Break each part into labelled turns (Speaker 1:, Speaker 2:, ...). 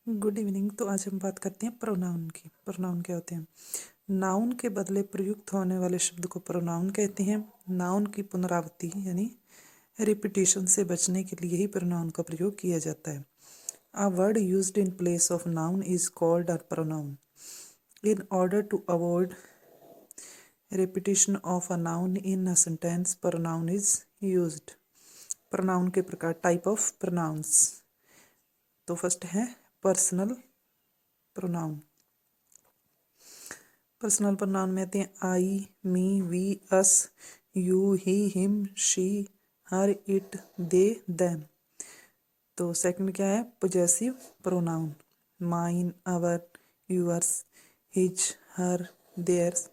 Speaker 1: Good evening. तो आज हम बात करते हैं प्रोनाउन की। प्रोनाउन क्या होते हैं? नाउन के बदले प्रयुक्त होने वाले शब्द को प्रोनाउन कहते हैं। नाउन की पुनरावृत्ति यानी रिपीटिशन से बचने के लिए ही प्रोनाउन का प्रयोग किया जाता है। A word used in place of noun is called a pronoun. In order to avoid repetition of a noun in a sentence, pronoun is used। pronoun के प्रकार, टाइप ऑफ pronouns। तो फर्स्ट है personal pronoun. Personal pronoun में आते हैं I, me, we, us, you, he, him, she, her, it, they, them. तो second क्या है? Possessive pronoun, mine, our, yours, his, her, theirs.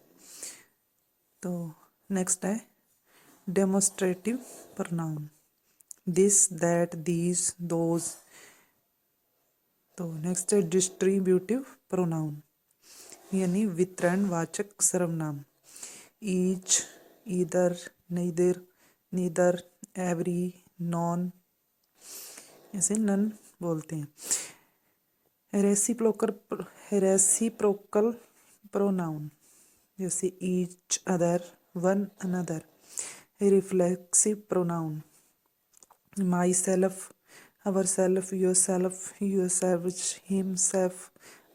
Speaker 1: तो नेक्स्ट है demonstrative pronoun, this, that, these, those. तो next है डिस्ट्रीब्यूटिव प्रोनाउन यानी वितरणवाचक सर्वनाम, each, either, neither, neither, every, none, ऐसे नन बोलते हैं। रेसिप्रोकल प्रोनाउन जैसे each other, one another. Reflexive pronoun, my self, our self, your self, your self, him self,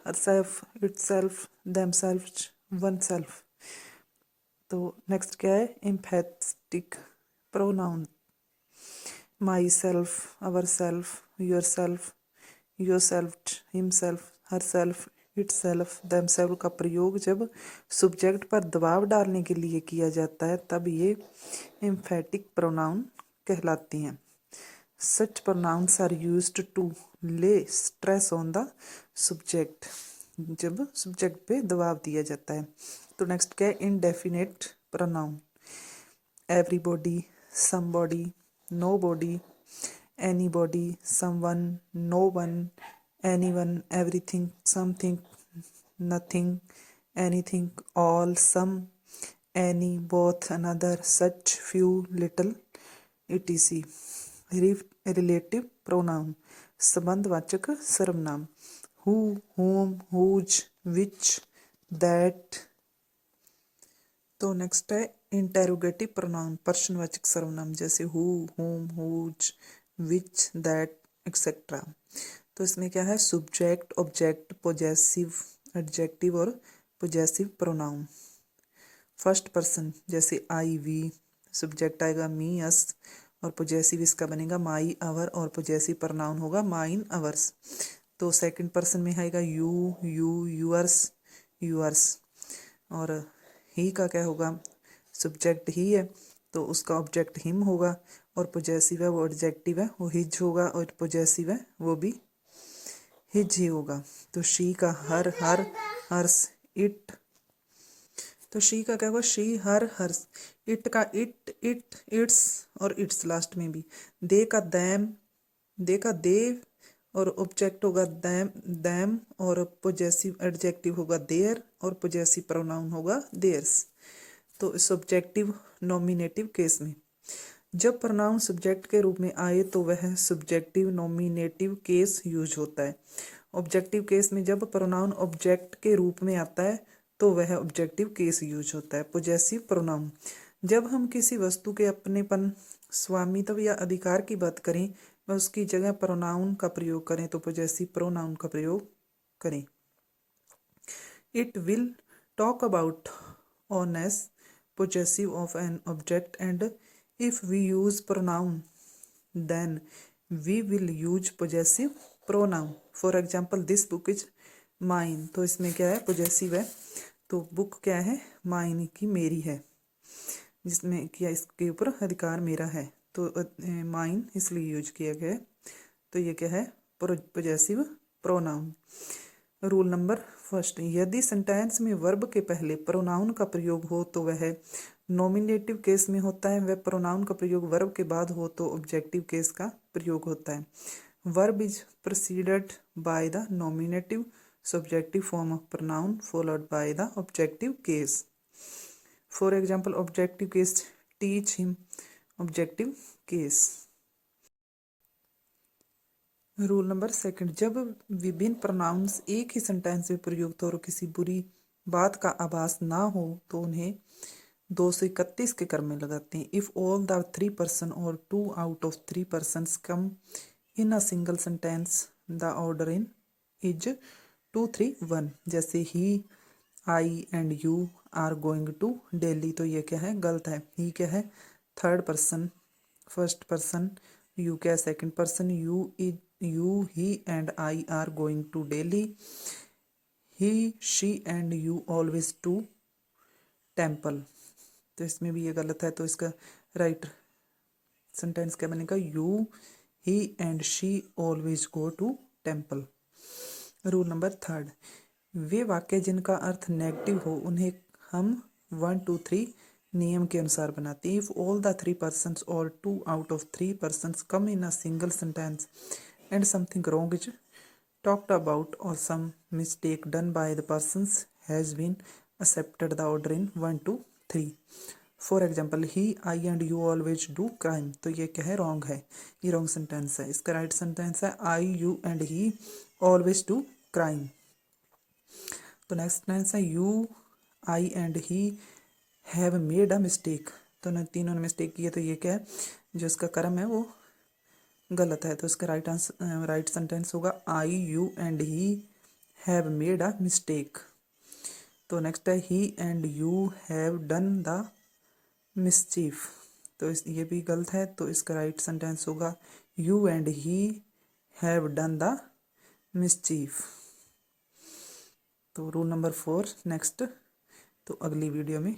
Speaker 1: her self, it self, them self, one self. तो next क्या है? Emphatic pronoun, my self, our self, your self, your self, him self, her self, it self, them self का प्रयोग जब subject पर दबाव डालने के लिए किया जाता है तब ये एम्फेटिक प्रोनाउन कहलाती हैं। Such pronouns are used to lay stress on the subject, जब सब्जेक्ट पे दबाव दिया जाता है। तो नेक्स्ट क्या है? Indefinite pronoun, everybody, somebody, nobody, anybody, someone, no one, anyone, everything, something, nothing, anything, all, some, any, both, another, such, few, little, etc। Relative pronoun, संबंधवाचक सर्वनाम, who, whom, whose, which, that. तो next है interrogative pronoun, प्रश्नवाचक सर्वनाम जैसे who, whom, whose, which, that, etcetera. तो इसमें क्या है? सब्जेक्ट, ऑब्जेक्ट, पोजेसिव, एडजेक्टिव और पोजेसिव प्रोनाउन। फर्स्ट पर्सन जैसे आई, वी, सब्जेक्ट आएगा मी, अस और पोजेसिव इसका बनेगा माई, अवर और पोजेसिव प्रोनाउन होगा माइन, अवर्स। तो सेकंड पर्सन में आएगा यू, यूअर्स, यूअर्स। और ही का क्या होगा? सब्जेक्ट ही है तो उसका ऑब्जेक्ट हिम होगा और पोजेसिव है वो एडजेक्टिव है वो हिज होगा और पोजेसिव है वो भी हिज ही होगा। तो शी का हर, हर्स, इट। तो शी का क्या होगा? She, her, hers. इट का इट, इट्स और इट्स लास्ट में भी। दे का दैम, दे का दे और ऑब्जेक्ट होगा दैम, दैम और पोजेसिव एडजेक्टिव होगा देयर और पोजेसिव प्रोनाउन होगा देयर्स। तो सब्जेक्टिव नॉमिनेटिव केस में जब प्रोनाउन सब्जेक्ट के रूप में आए तो वह सब्जेक्टिव नॉमिनेटिव केस यूज होता है। ऑब्जेक्टिव केस में जब प्रोनाउन ऑब्जेक्ट के रूप में आता है तो वह ऑब्जेक्टिव केस यूज होता है। पोजेसिव प्रोनाउन, जब हम किसी वस्तु के अपनेपन, स्वामित्व या अधिकार की बात करें व उसकी जगह प्रोनाउन का प्रयोग करें तो पोजेसिव प्रोनाउन का प्रयोग करें। It will talk about ownness possessive of an object, and if we use pronoun then we will use possessive pronoun। for example this book is mine। तो इसमें क्या है? possessive है तो बुक क्या है? माइन की मेरी है, जिसमें क्या इसके ऊपर अधिकार मेरा है तो माइन इसलिए यूज किया गया है। तो ये क्या है? Possessive pronoun. Rule number first, यदि सेंटेंस में वर्ब के पहले प्रोनाउन का प्रयोग हो तो वह नॉमिनेटिव केस में होता है, वह प्रोनाउन का प्रयोग वर्ब के बाद हो तो ऑब्जेक्टिव केस का प्रयोग होता है। Verb is preceded by the nominative subjective form of pronoun followed by the objective case. For example objective case teach him, objective case. Rule number second, जब विभिन्न प्रोनाउंस एक ही सेंटेंस में प्रयुक्त और किसी बुरी बात का आभास ना हो तो उन्हें 231 के क्रम में लगाते हैं। इफ ऑल द 3 पर्सन और 2 out of 3 person come in a single sentence the order in is 2 3 1। जैसे he, I and you are going to Delhi, तो ये क्या है, गलत है। ही क्या है, third person, first person, you क्या है, second person. You he and I are going to Delhi. He she and you always to temple, तो इसमें भी ये गलत है। तो इसका राइट सेंटेंस क्या बनेगा, you he and she always go to temple. Rule number third, वे वाक्य जिनका अर्थ नेगेटिव हो उन्हें हम 1 2 3 नियम के अनुसार बनाते हैं। इफ ऑल द 3 पर्सन और 2 out of 3 person come in a single sentence and something wrong is talked about or some mistake done by the persons has been accepted the order in 1 2 3। For example, he I and you always do crime, तो ये क्या है, wrong है, ये wrong sentence है। इसका right sentence है I you and he always do crime. तो नेक्स्ट सेंटेंस है you I and he have made a mistake, तो न तीनों ने मिस्टेक की है, तो ये क्या है, जो इसका कर्म है वो गलत है। तो इसका राइट सेंटेंस होगा I you and he have made a mistake. तो नेक्स्ट है he and you have done the mischief, तो ये भी गलत है। तो इसका राइट सेंटेंस होगा you and he have done the mischief. तो रूल नंबर 4 नेक्स्ट, तो अगली वीडियो में